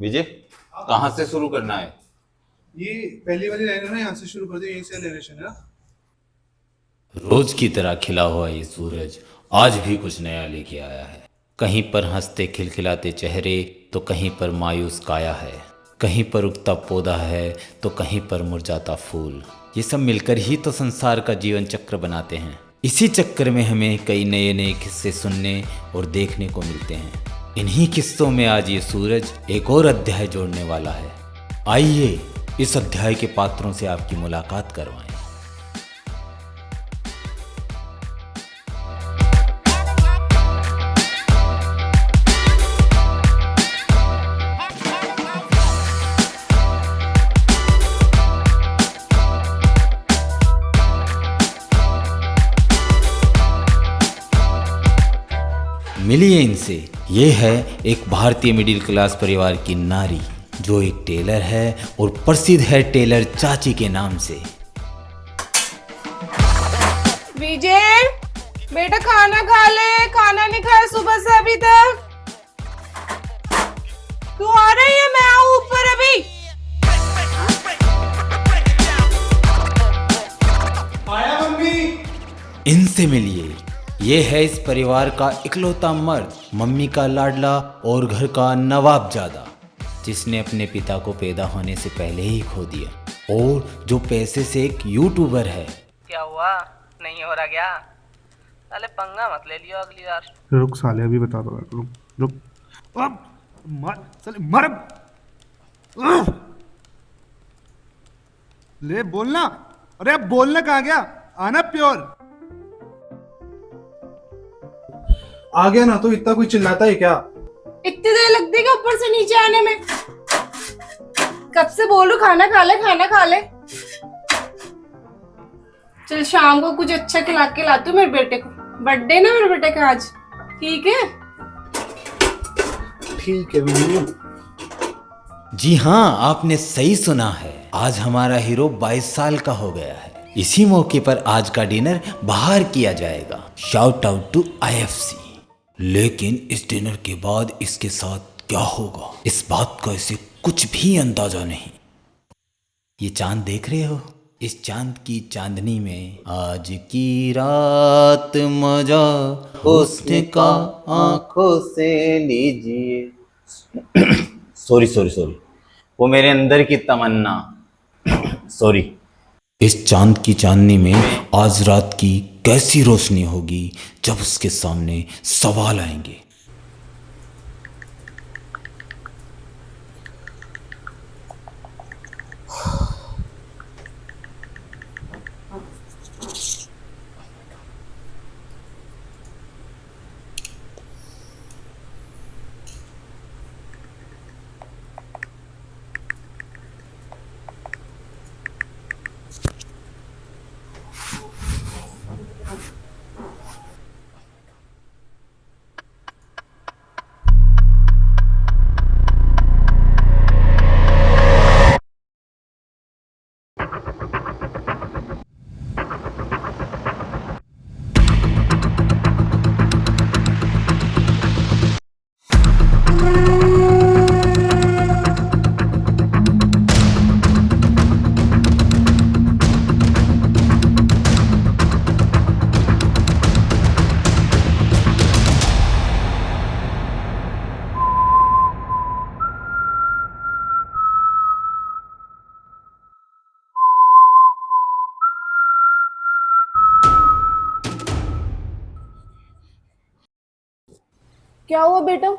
विजय, कहाँ से शुरू करना है? ये पहली वाली लाइन है ना, यहाँ से शुरू कर दो, यहीं से नरेशन है ना। रोज की तरह खिला हुआ ये सूरज आज भी कुछ नया लेके आया है। कहीं पर हंसते खिलखिलाते चेहरे तो कहीं पर मायूस काया है। कहीं पर उगता पौधा है तो कहीं पर मुरझाता फूल। ये सब मिलकर ही तो संसार का जीवन चक्र बनाते हैं। इसी चक्कर में हमें कई नए नए किस्से सुनने और देखने को मिलते हैं। इन्हीं किस्सों में आज ये सूरज एक और अध्याय जोड़ने वाला है। आइए इस अध्याय के पात्रों से आपकी मुलाकात करवाएं। मिलिए इनसे। ये है एक भारतीय मिडिल क्लास परिवार की नारी जो एक टेलर है और प्रसिद्ध है टेलर चाची के नाम से। विजय बेटा खाना खा ले, खाना नहीं खाया सुबह से अभी तक। तू आ रही है, मैं आऊं ऊपर अभी। आया मम्मी। इनसे मिलिए। ये है इस परिवार का इकलौता मर्द, मम्मी का लाडला और घर का नवाबजादा, जिसने अपने पिता को पैदा होने से पहले ही खो दिया और जो पैसे से एक यूट्यूबर है। क्या हुआ? नहीं हो रहा क्या? साले पंगा मत ले लियो अगली बार। रुक साले, अभी बता दो। रुक रुक। अब मार साले, मर। ले बोलना। अरे अब बोलना कहाँ गया? आना प्योर। आ गया ना, तो इतना कोई चिल्लाता है क्या? इतनी देर लगती है क्या ऊपर से नीचे आने में? कब से बोलूं खाना खा ले, खाना खा ले। चल शाम को कुछ अच्छा खिला के लाती हूँ मेरे बेटे को। बर्थडे ना मेरे बेटे का आज। ठीक है? ठीक है मम्मी। जी हाँ, आपने सही सुना है। आज हमारा हीरो 22 साल का हो गया है। इसी मौके पर आज का डिनर बाहर किया जाएगा। Shout out to IFC। लेकिन इस डिनर के बाद इसके साथ क्या होगा, इस बात का इसे कुछ भी अंदाजा नहीं। ये चांद देख रहे हो? इस चांद की चांदनी में आज की रात मजा हुस्न का आंखों से लीजिए। सॉरी सॉरी सॉरी, वो मेरे अंदर की तमन्ना। सॉरी। इस चांद की चांदनी में आज रात की कैसी रोशनी होगी जब उसके सामने सवाल आएंगे। क्या हुआ बेटा?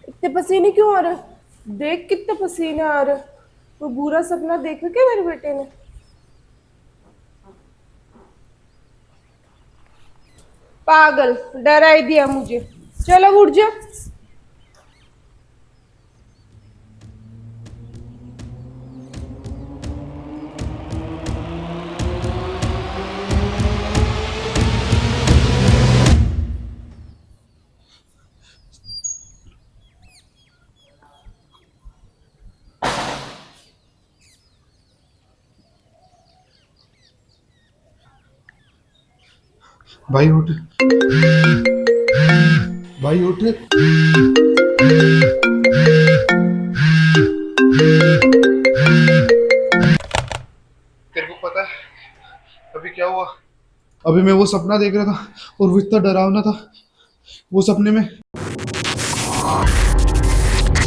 इतने पसीने क्यों आ रहे? देख कितने पसीने आ रहे। कोई बुरा सपना देखा क्या मेरे बेटे ने? पागल, डरा ही दिया मुझे। चलो उठ जा। भाई उठ। भाई उठ। अभी मैं वो सपना देख रहा था और वो इतना डरावना था। वो सपने में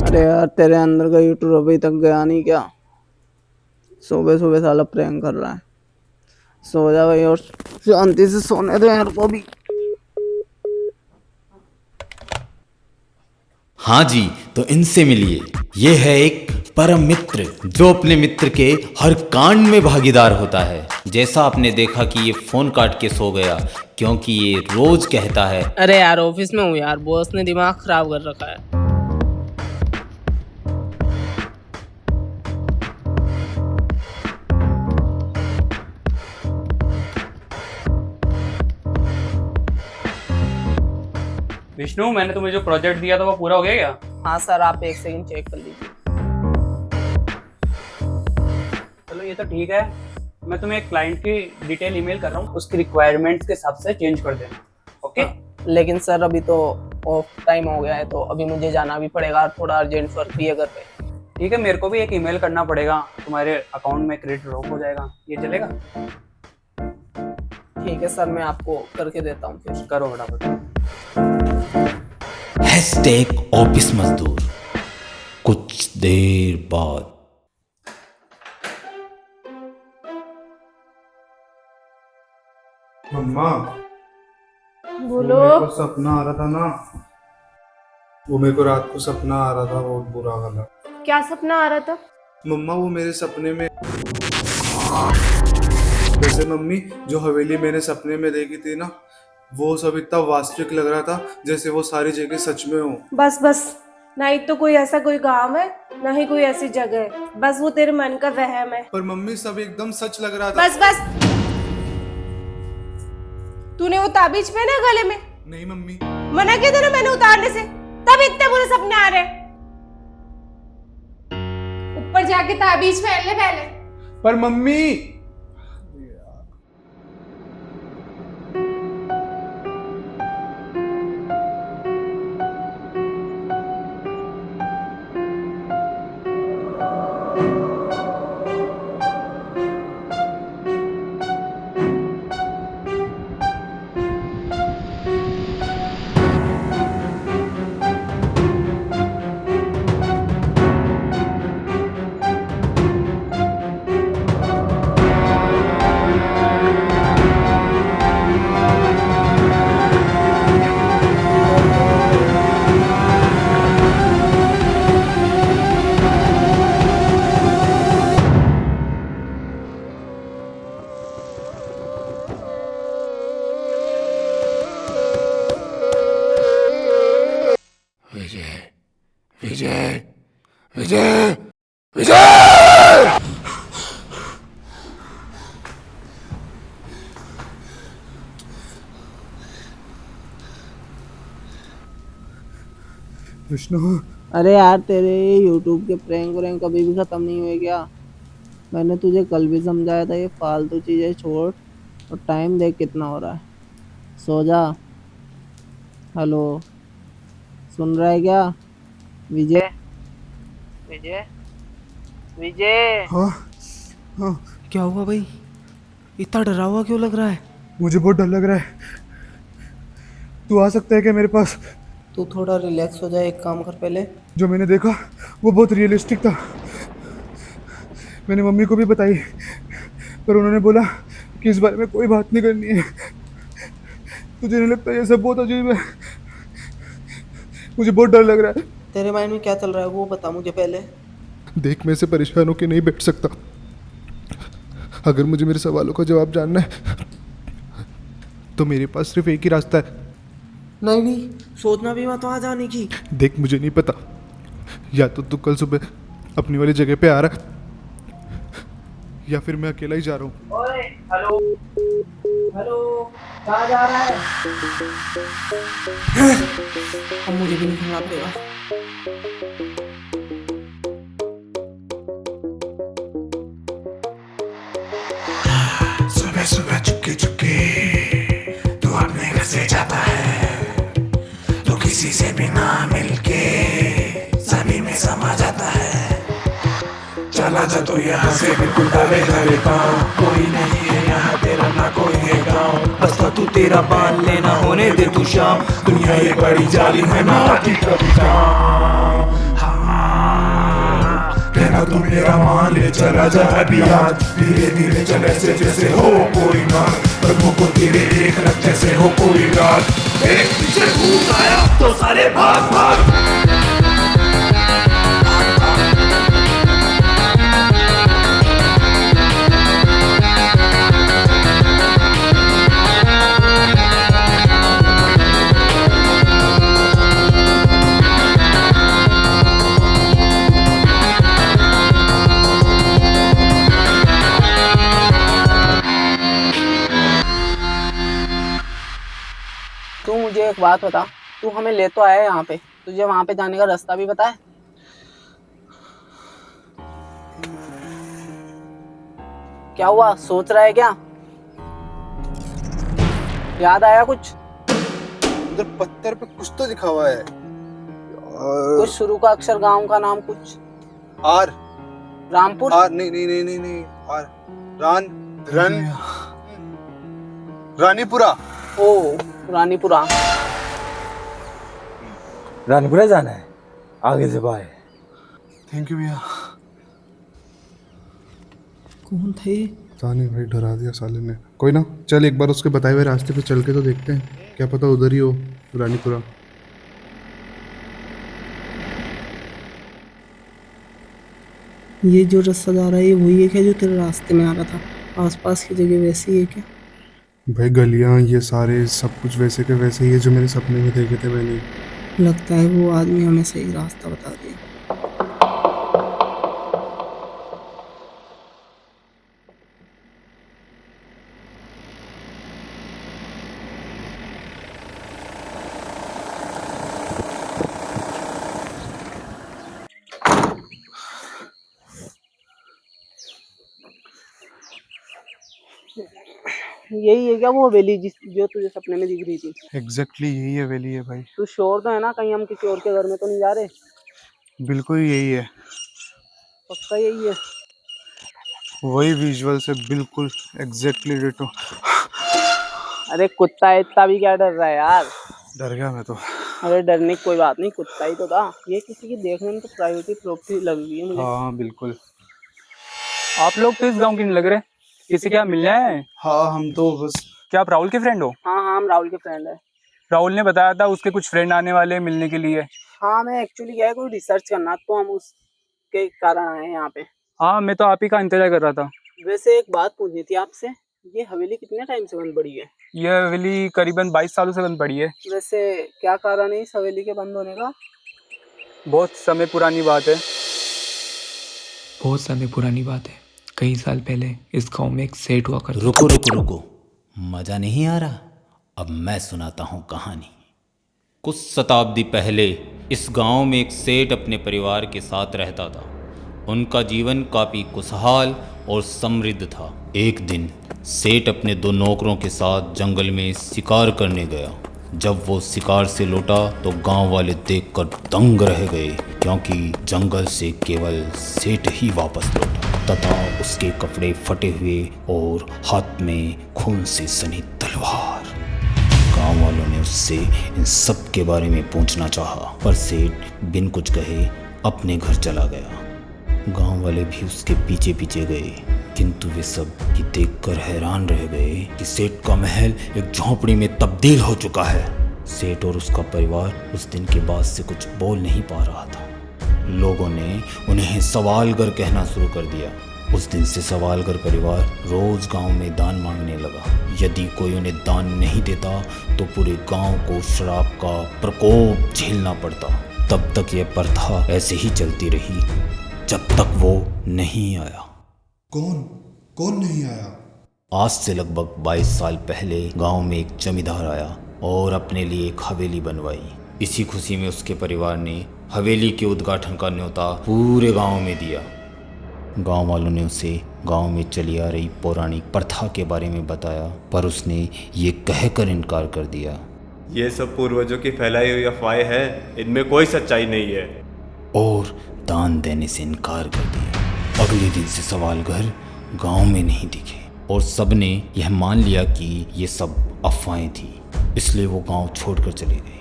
अरे यार तेरे अंदर का यूट्यूब अभी तक गया नहीं क्या? सुबह सुबह साला प्रैंक कर रहा है। सो जा भाई और शांति से सोने दो यार को भी। हाँ जी, तो इनसे मिलिए। ये है एक परम मित्र जो अपने मित्र के हर कांड में भागीदार होता है। जैसा आपने देखा कि ये फोन काट के सो गया क्योंकि ये रोज कहता है, अरे यार ऑफिस में हूँ यार, बॉस ने दिमाग खराब कर रखा है। विष्णु, मैंने तुम्हें जो प्रोजेक्ट दिया था वो पूरा हो गया क्या? हाँ सर, आप एक सेकंड चेक कर लीजिए। चलो ये तो ठीक है। मैं तुम्हें एक क्लाइंट की डिटेल ईमेल कर रहा हूँ, उसकी रिक्वायरमेंट्स के हिसाब से चेंज कर देना। ओके? लेकिन सर अभी तो ऑफ टाइम हो गया है, तो अभी मुझे जाना भी पड़ेगा, थोड़ा अर्जेंट वर्क भी है घर पे। ठीक है, मेरे को भी एक ईमेल करना पड़ेगा, तुम्हारे अकाउंट में क्रेडिट रोक हो जाएगा। ये चलेगा? ठीक है सर, मैं आपको करके देता हूँ फिर। करो फटाफट। हैशटैग ऑफिस मजदूर। कुछ देर बाद मम्मा, बोलो। मेरे को सपना आ रहा था ना, वो मेरे को रात को सपना आ रहा था बहुत बुरा वाला। क्या सपना आ रहा था? मम्मा वो मेरे सपने में, जैसे मम्मी जो हवेली मैंने सपने में देखी थी ना, वो सब इतना वास्तविक लग रहा था जैसे वो सारी जगह सच में हो। बस बस, ना ही तो कोई ऐसा कोई गांव है, ना ही कोई ऐसी जगह है, बस वो तेरे मन का वहम है। पर मम्मी सब एकदम सच लग रहा था। बस बस, तूने वो ताबीज पहना गले में? नहीं मम्मी। मना किया था ना मैंने उतारने से, तब इतने बुरे सपने आ रहे। ऊपर जाके ताबीज पहन ले पहले। पर मम्मी, विष्णु, अरे यार तेरे यूट्यूब के प्रैंक व्रैंक कभी भी ख़त्म नहीं हुए क्या? मैंने तुझे कल भी समझाया था, ये फालतू चीज़ें छोड़ और टाइम देख कितना हो रहा है। सो जा। हेलो, सुन रहा है क्या? विजय, विजय, विजय। हाँ हाँ, क्या हुआ भाई? इतना डरा हुआ क्यों लग रहा है? मुझे बहुत डर लग रहा है। तू आ सकता है क्या मेरे पास? तू थोड़ा रिलैक्स हो जाए, एक काम कर पहले। जो मैंने देखा वो बहुत रियलिस्टिक था। मैंने मम्मी को भी बताई, पर उन्होंने बोला कि इस बारे में कोई बात नहीं करनी है। तुझे नहीं लगता ये सब बहुत अजीब है? मुझे बहुत डर लग रहा है। तेरे माइंड में क्या चल रहा है वो बता मुझे पहले। देख, मैं से परेशान होकर नहीं बैठ सकता। अगर मुझे मेरे सवालों का जवाब जानना है तो मेरे पास सिर्फ एक ही रास्ता है। नहीं नहीं, सोचना भी मत वहाँ जाने की। देख, मुझे नहीं पता, या तो तू कल सुबह अपनी वाली जगह पे आ रहा है या फिर मैं अकेला ही जा रहा हूँ। ओए, हेलो हेलो, कहाँ जा रहा है? अब मुझे भी निकलना पड़ेगा। सुबह सुबह चुपके चुपके तू अपने घर से जाता है, तो किसी से भी ना मिलके सभी में समा जाता है। चला जा तो यहाँ से बिल्कुल डाले हरे पाँव, कोई नहीं है यहाँ तेरा ना कोई है गाँव, बस तू तेरा बांध लेना होने दे तू शाम, दुनिया ये बड़ी जालिम है ना आती कभी काम। कहना तू मेरा मान ले चला जा अभी आज, धीरे धीरे चल ऐसे जैसे हो कोई ना, कदमों को तेरे एक रख जैसे हो कोई रात, एक पीछे भूत आया तो सारे भाग भाग। तू मुझे एक बात बता, तू हमें ले तो आया यहाँ पे, तुझे वहां पे जाने का रास्ता भी पता है? क्या हुआ, सोच रहा है क्या? याद आया कुछ? उधर पत्थर पे कुछ तो लिखा हुआ है। कुछ शुरू का अक्षर, गांव का नाम कुछ? आर। रामपुर? आर नहीं नहीं नहीं नहीं नहीं आर। रानीपुरा। ओ रानीपुरा। रानीपुरा जाना है, आगे से बाय। थैंक यू भैया। कौन थे? पता नहीं भाई, डरा दिया साले ने। कोई ना, चल एक बार उसके बताए हुए रास्ते पे चल के तो देखते हैं, क्या पता उधर ही हो रानीपुरा। ये जो रास्ता जा रहा है ये वही है क्या जो तेरे रास्ते में आ रहा था? आसपास की जगह वैसी है क्या? भाई गलियां ये सारे सब कुछ वैसे के वैसे ही है जो मेरे सपने में देखे थे मैंने। लगता है वो आदमी हमें सही रास्ता बता दिया। यही है क्या वो हवेली जो तुझे सपने में दिख रही थी? एग्जैक्टली यही हवेली है भाई। तू श्योर तो है ना, कहीं हम किसी और के घर में तो नहीं जा रहे? बिल्कुल यही है, पक्का यही है? वही विजुअल से बिल्कुल एग्जैक्टली डिटो। अरे कुत्ता है, इतना भी क्या डर रहा है यार? डर गया मैं तो। अरे डरने की कोई बात नहीं, कुत्ता ही तो था। ये किसी की देखने में तो प्राइवेसी प्रॉपर्टी लग रही है मुझे। हाँ बिल्कुल। आप लोग तो इस गांव के नहीं लग रहे, किसी क्या मिलने आए हैं? हाँ हम तो बस। क्या आप राहुल के फ्रेंड हो? हाँ हाँ, हम राहुल के फ्रेंड है। राहुल ने बताया था उसके कुछ फ्रेंड आने वाले हैं मिलने के लिए। हाँ, मैं एक्चुअली क्या है, कोई रिसर्च करना, तो हम उसके कारण आए हैं यहाँ पे। हाँ, मैं तो आप ही का इंतजार कर रहा था। वैसे एक बात पूछनी थी आपसे, ये हवेली कितने टाइम से बंद पड़ी है? यह हवेली करीबन 22 सालों से बंद पड़ी है। वैसे क्या कारण है इस हवेली के बंद होने का? बहुत समय पुरानी बात है। बहुत समय पुरानी बात है। कई साल पहले इस गांव में एक सेठ हुआ करता। रुको रुको रुको, मजा नहीं आ रहा? अब मैं सुनाता हूँ कहानी। कुछ शताब्दी पहले इस गांव में एक सेठ अपने परिवार के साथ रहता था। उनका जीवन काफ़ी खुशहाल और समृद्ध था। एक दिन सेठ अपने 2 नौकरों के साथ जंगल में शिकार करने गया। जब वो शिकार से लौटा तो गांव वाले देखकर दंग रह गए, क्योंकि जंगल से केवल सेठ ही वापस लौटा तथा उसके कपड़े फटे हुए और हाथ में खून से सनी तलवार। गांव वालों ने उससे इन सब के बारे में पूछना चाहा, पर सेठ बिन कुछ कहे अपने घर चला गया। गांव वाले भी उसके पीछे पीछे गए, किंतु वे सब ये देखकर हैरान रह गए कि सेठ का महल एक झोंपड़ी में तब्दील हो चुका है। सेठ और उसका परिवार उस दिन के बाद से कुछ बोल नहीं पा रहा था। लोगों ने उन्हें सवालगर कहना शुरू कर दिया। उस दिन से सवालगर परिवार रोज गांव में दान मांगने लगा। यदि कोई उन्हें दान नहीं देता तो पूरे गांव को श्राप का प्रकोप झेलना पड़ता। तब तक यह प्रथा ऐसे ही चलती रही जब तक वो नहीं आया। कौन नहीं आया? आज से लगभग 22 साल पहले गांव में एक जमींदार आया और अपने लिए एक हवेली बनवाई। इसी खुशी में उसके परिवार ने हवेली के उद्घाटन का न्योता पूरे गांव में दिया। गांव वालों ने उसे गांव में चली आ रही पौराणिक प्रथा के बारे में बताया, पर उसने ये कहकर इनकार कर दिया, ये सब पूर्वजों की फैलाई हुई अफवाहें हैं, इनमें कोई सच्चाई नहीं है, और दान देने से इनकार कर दिया। अगले दिन से सवाल घर गांव में नहीं दिखे और सबने यह मान लिया कि ये सब अफवाहें थी, इसलिए वो गांव छोड़कर चले गए।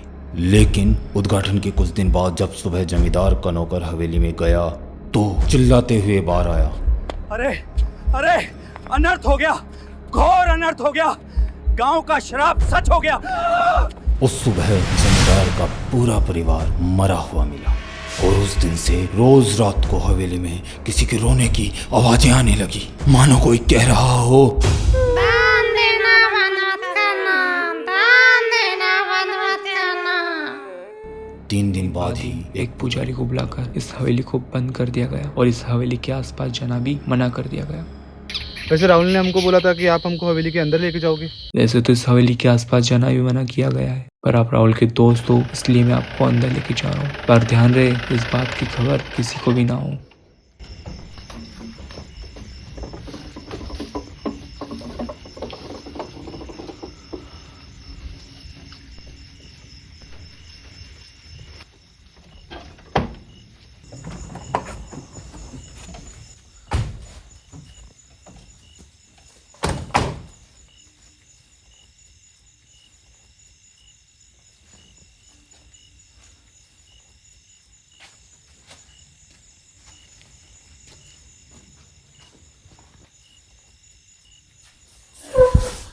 लेकिन उद्घाटन के कुछ दिन बाद जब सुबह जमींदार का नौकर हवेली में गया तो चिल्लाते हुए बाहर आया, अरे अरे, अनर्थ हो गया, घोर अनर्थ हो गया, गांव का श्राप सच हो गया। उस सुबह जमींदार का पूरा परिवार मरा हुआ मिला और उस दिन से रोज रात को हवेली में किसी के रोने की आवाजें आने लगी, मानो कोई कह रहा हो, दान देना बंद मत करना, दान देना बंद मत करना। 3 दिन बाद ही एक पुजारी को बुलाकर इस हवेली को बंद कर दिया गया और इस हवेली के आसपास जाना भी मना कर दिया गया। वैसे राहुल ने हमको बोला था कि आप हमको हवेली के अंदर लेके जाओगे। वैसे तो इस हवेली के आसपास जाना भी मना किया गया है, पर आप राहुल के दोस्त हो इसलिए मैं आपको अंदर लेके जा रहा हूँ। पर ध्यान रहे इस बात की खबर किसी को भी ना हो।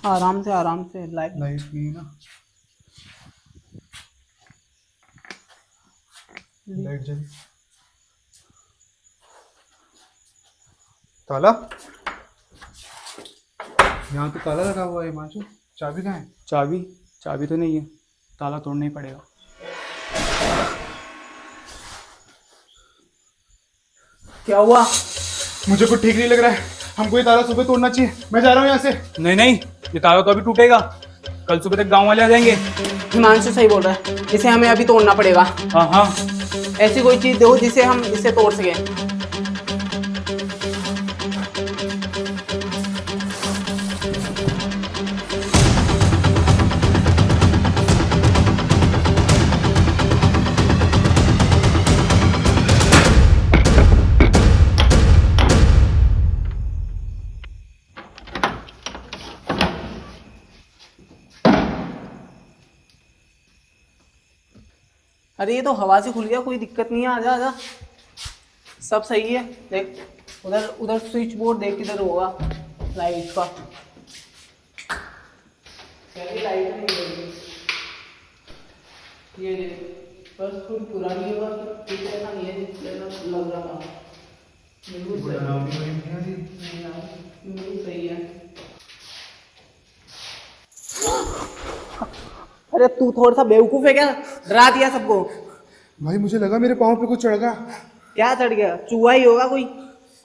आराम से लाइट लाइट नहीं ना, लाइट जल, ताला यहाँ तो ताला लगा हुआ है। हिमांशु चाबी कहाँ है? चाबी तो नहीं है, ताला तोड़ना ही पड़ेगा। क्या हुआ? मुझे कुछ ठीक नहीं लग रहा है, हमको ये ताला सुबह तोड़ना चाहिए। मैं जा रहा हूँ यहाँ से। नहीं, ये ताला तो अभी टूटेगा, कल सुबह तक गांव वाले आ जाएंगे। हिमांशु सही बोल रहा है, इसे हमें अभी तोड़ना पड़ेगा। हाँ, ऐसी कोई चीज दो जिसे हम इसे तोड़ सके। अरे ये तो हवा से खुल गया, कोई दिक्कत नहीं है, आजा आजा, सब सही है। देख उधर स्विच बोर्ड देख किधर होगा लाइट का। लाइट नहीं होगी ये देख, बस थोड़ी पुरानी होगा, ठीक है ना, ये लग रहा था बिल्कुल सही है। अरे तू थोड़ा सा बेवकूफ है क्या, डरा दिया सबको। भाई मुझे लगा मेरे पाँव पे कुछ चढ़ गया। क्या चढ़ गया? चूहा ही होगा कोई।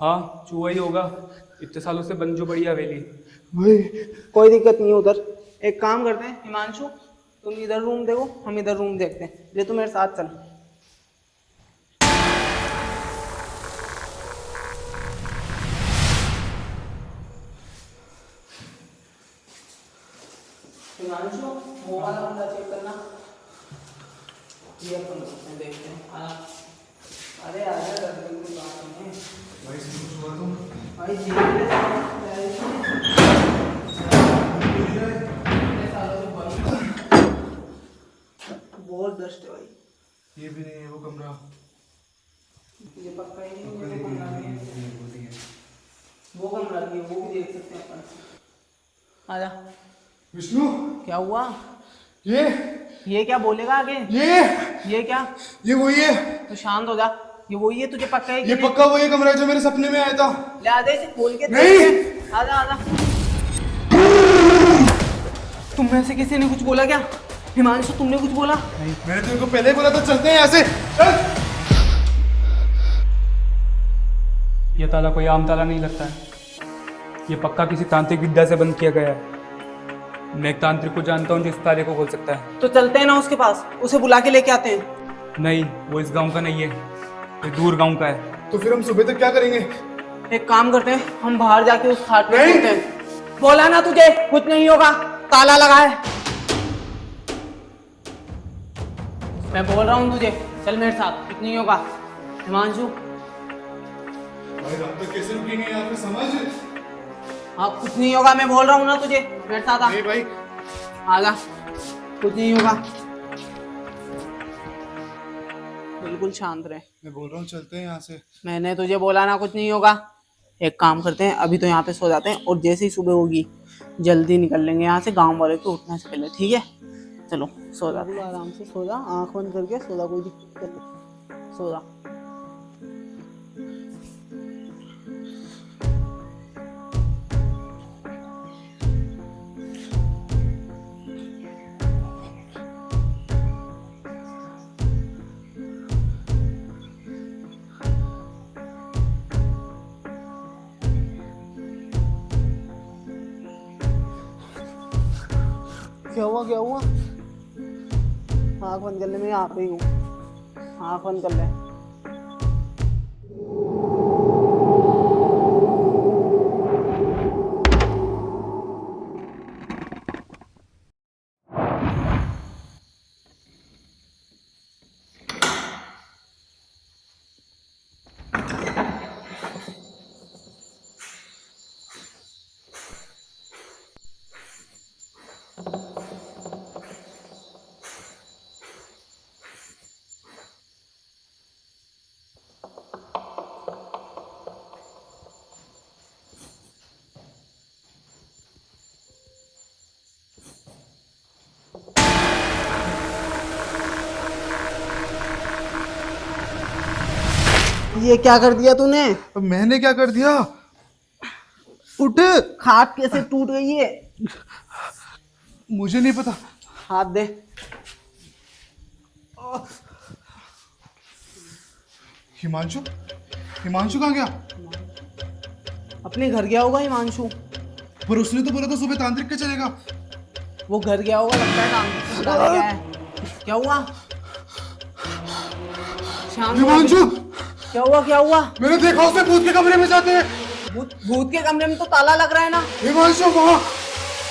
हाँ चूहा ही होगा, इतने सालों से बंद जो पड़ी हवेली। भाई कोई दिक्कत नहीं है उधर। एक काम करते हैं हिमांशु, तुम इधर रूम देखो, हम इधर रूम देखते हैं। ले तू मेरे साथ चल। हिमांशु वो वाला बंदा चेक करना, ये अपन देखते हैं। अरे आजा कर, कोई बात नहीं है भाई, कुछ हुआ तो भाई जी बहुत डस्ट है भाई। ये भी नहीं है वो कमरा, ये पक्का ही नहीं है, वो कमरा नहीं है, वो कमरा नहीं है, वो भी देख सकते हैं अपन। आजा विष्णु। क्या हुआ? ये क्या बोलेगा आगे? ये क्या? ये वही है। तू शांत हो जा, ये वही है, तुझे पक्का है? ये पक्का वही कमरा है जो मेरे सपने में आया था। ले आजा इसे खोल के। नहीं आजा आजा। तुम में से किसी ने कुछ बोला क्या? हिमांशु तुमने कुछ बोला? मैंने तेरे को पहले ही बोला था, चलते हैं यहाँ से, चल। ये ताला कोई आम ताला नहीं लगता है, ये पक्का किसी तांत्रिक विद्या से बंद किया गया है। मैं एक तांत्रिक को जानता हूँ जो इस ताले को खोल सकता है। तो चलते हैं ना उसके पास, उसे बुला के लेके आते हैं। नहीं, वो इस गांव का नहीं है, ये दूर गांव का है। तो फिर हम सुबह तक क्या करेंगे? एक काम करते हैं, हम बाहर जाके उस खाट में सोते हैं। बोला ना तुझे कुछ नहीं होगा, ताला लगा है। मैं बोल रहा हूँ तुझे, चल मेरे साथ, कुछ नहीं होगा। हिमांशु भाई रात तक कैसे रुकेंगे यहाँ पे, समझ? हाँ कुछ नहीं होगा, मैं बोल रहा हूँ ना तुझे, बैठ साथ आ। नहीं भाई, आजा, कुछ नहीं होगा, बिल्कुल शांत रहे। मैं बोल रहा हूँ चलते हैं यहाँ से। मैंने तुझे बोला ना कुछ नहीं होगा। एक काम करते हैं, अभी तो यहाँ पे सो जाते हैं और जैसे ही सुबह होगी जल्दी निकल लेंगे यहाँ से, गांव वाले के उठने से पहले, ठीक है? चलो सो जा, आराम से सो जा, आँख बंद करके सो जा, कोई दिक्कत नहीं, सो जा। क्या हुआ, क्या हुआ? आँख बंद कर ले, मैं यहाँ पे ही हूँ, आँख बंद कर ले। ये क्या कर दिया तूने? मैंने क्या कर दिया? उठ! खाट कैसे टूट गई है? मुझे नहीं पता। हाथ दे। हिमांशु? हिमांशु कहाँ गया? अपने घर गया होगा हिमांशु। पर उसने तो बोला था सुबह तांत्रिक के चलेगा। वो घर गया होगा, लगता है तांत्रिक से बुलाने गया है। क्या हुआ? हिमांशु! क्या हुआ, क्या हुआ? मैंने देखा उसे भूत के कमरे में जाते हैं। भूत के कमरे में तो ताला लग रहा है ना। हिमांशु वहाँ।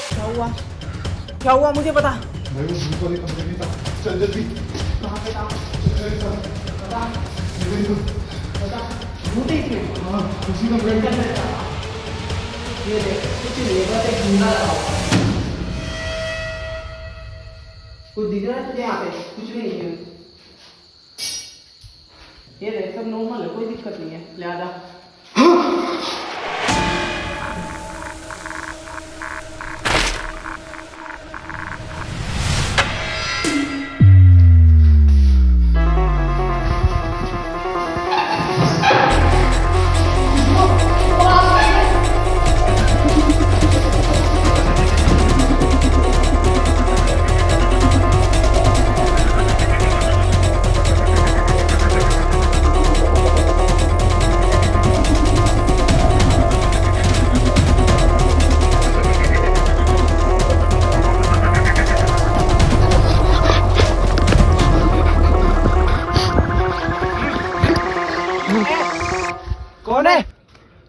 क्या हुआ, क्या हुआ मुझे पता। भाई वो भूत वाले कमरे में था। चल जल्दी। कहाँ पे था? भूत है इसमें? हाँ, उसी कमरे में। ये देख, कुछ लेबर एक गुंडा लगा। कुछ दिख रहा है तुझे यहाँ पे? कुछ भी नहीं है। ये देख, सब नॉर्मल है, कोई दिक्कत नहीं है, ले आजा। कौन है?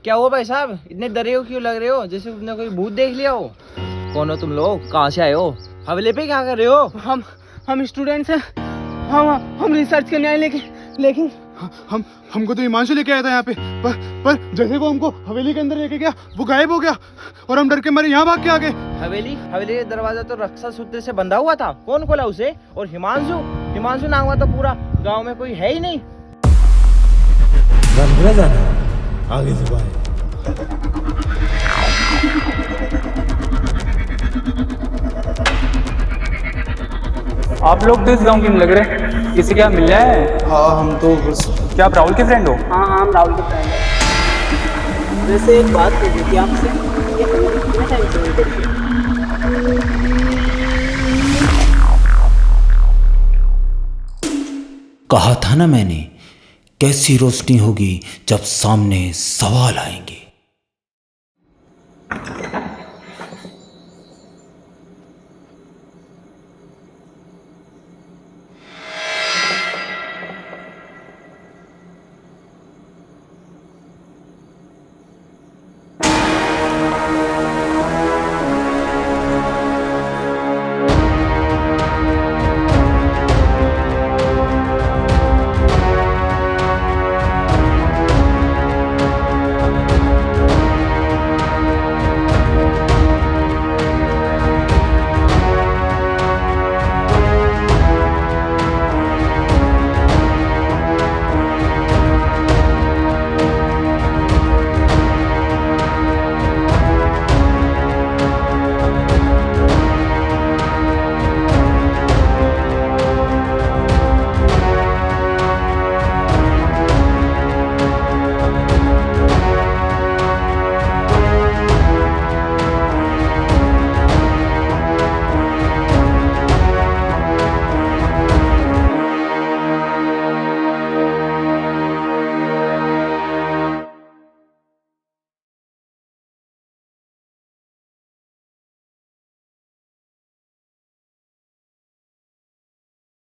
क्या हुआ भाई साहब, इतने डरे हो क्यों लग रहे हो, जैसे तुमने कोई भूत देख लिया हो? कौन हो तुम लोग, कहाँ से आए हो, हवेली पे क्या कर रहे हो? हम स्टूडेंट्स हैं, हम रिसर्च करने आए, लेकिन हमको तो हिमांशु लेके आया था यहाँ पे, पर जैसे वो हमको हवेली के अंदर लेके गया वो गायब हो गया और हम डर के मारे यहाँ भाग के आ गए। हवेली का दरवाजा तो रक्षा सूत्र से बंधा हुआ था, कौन खोला उसे? और हिमांशु नाम हुआ तो पूरा गाँव में कोई है ही नहीं। आगे से बाहर। आप लोग तो इस गांव के नहीं लग रहे, किसी के यहाँ मिल जाए? हाँ हम तो बस। क्या आप राहुल के फ्रेंड हो? हाँ हम राहुल के फ्रेंड हैं। वैसे एक बात पूछी थी आपसे, ये हवेली कितने टाइम से नहीं पड़ती? कहा था ना मैंने, कैसी रोशनी होगी जब सामने सवाल आएंगे।